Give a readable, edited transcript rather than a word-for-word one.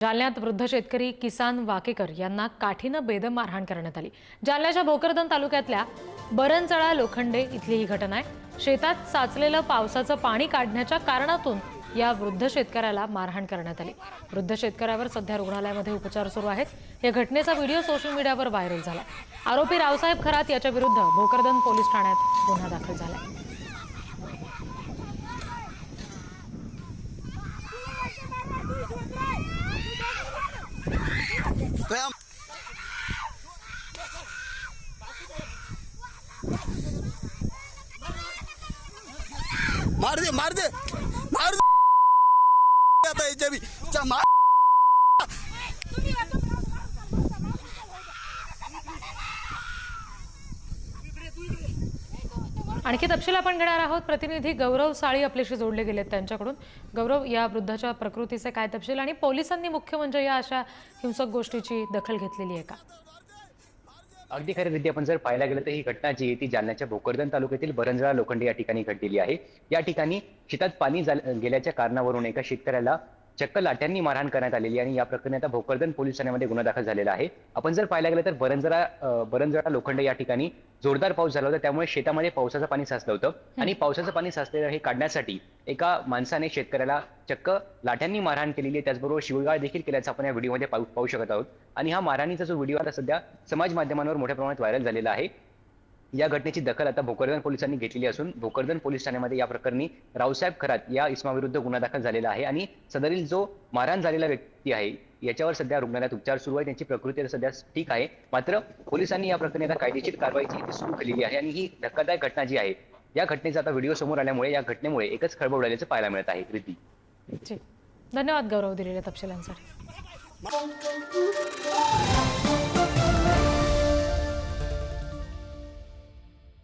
जालन्यात वृद्ध शेतकरी किसान वाकेकर यांना काठीनं बेदम मारहाण करण्यात आली। जालन्याच्या भोकरदन तालुक्यातल्या बरंजळा लोखंडे इथली ही घटना आहे। शेतात साचलेलं पावसाचं पाणी काढण्याच्या कारणातून या वृद्ध शेतकऱ्याला मारहाण करण्यात आली। वृद्ध शेतकऱ्यावर सध्या रुग्णालयामध्ये उपचार सुरू आहेत। या घटनेचा व्हिडिओ सोशल मीडियावर व्हायरल झाला। आरोपी रावसाहेब खरात याच्या विरुद्ध भोकरदन पोलीस ठाण्यात गुन्हा दाखल झाला। मार दे मार दे मार दे आता याच्या भी मार। आणखी तपशील आपण घेणार आहोत। प्रतिनिधी गौरव साळी आपल्याशी जोडले गेलेत त्यांच्याकडून। गौरव, या वृद्धाच्या प्रकृतीचे काय तपशील आणि पोलिसांनी मुख्य म्हणजे या अशा हिंसक गोष्टीची दखल घेतलेली आहे का? अगदी खरं रित्या आपण जर पाहायला गेलं तर ही घटना जी आहे ती जालन्याच्या भोकरदन तालुक्यातील बरंजळा लोखंडे या ठिकाणी घडलेली आहे। या ठिकाणी शेतात पाणी गेल्याच्या कारणावरून एका शेतकऱ्याला चक्क लाट्यांनी मारहाण करण्यात आलेली आणि या प्रकरणी आता भोकरदन पोलीस ठाण्यामध्ये गुन्हा दाखल झालेला आहे। आपण जर पाहायला गेलं तर बरंजळा लोखंडे या ठिकाणी जोरदार पाऊस झाला होता, त्यामुळे शेतामध्ये पावसाचं पाणी साचलं होतं आणि पावसाचं पाणी साचलेलं हे काढण्यासाठी एका माणसाने शेतकऱ्याला चक्क लाट्यांनी मारहाण केलेली आहे। त्याचबरोबर शिवीगाळ देखील केल्याचं आपण या व्हिडिओमध्ये पाहू शकत आहोत आणि हा मारहाणीचा जो व्हिडिओ आता सध्या समाज माध्यमांवर मोठ्या प्रमाणात व्हायरल झालेला आहे। या घटनेची दखल आता भोकरदन पोलिसांनी घेतलेली असून भोकरदन पोलीस ठाण्यामध्ये या प्रकरणी रावसाहेब खरात या इसमाविरुद्ध गुन्हा दाखल झालेला आहे आणि सदरील जो मारहाण झालेला व्यक्ती आहे याच्यावर सध्या रुग्णालयात उपचार सुरू आहे। त्यांची प्रकृती सध्या ठीक आहे, मात्र पोलिसांनी या प्रकरणी आता कायदेशीर कारवाई सुरू केलेली आहे आणि ही धक्कादायक घटना जी आहे या घटनेचा आता व्हिडिओ समोर आल्यामुळे या घटनेमुळे एकच खळबळ उडाल्याचं पाहायला मिळत आहे। रिद्धी, धन्यवाद गौरव दिलेल्या तपशिलांसाठी।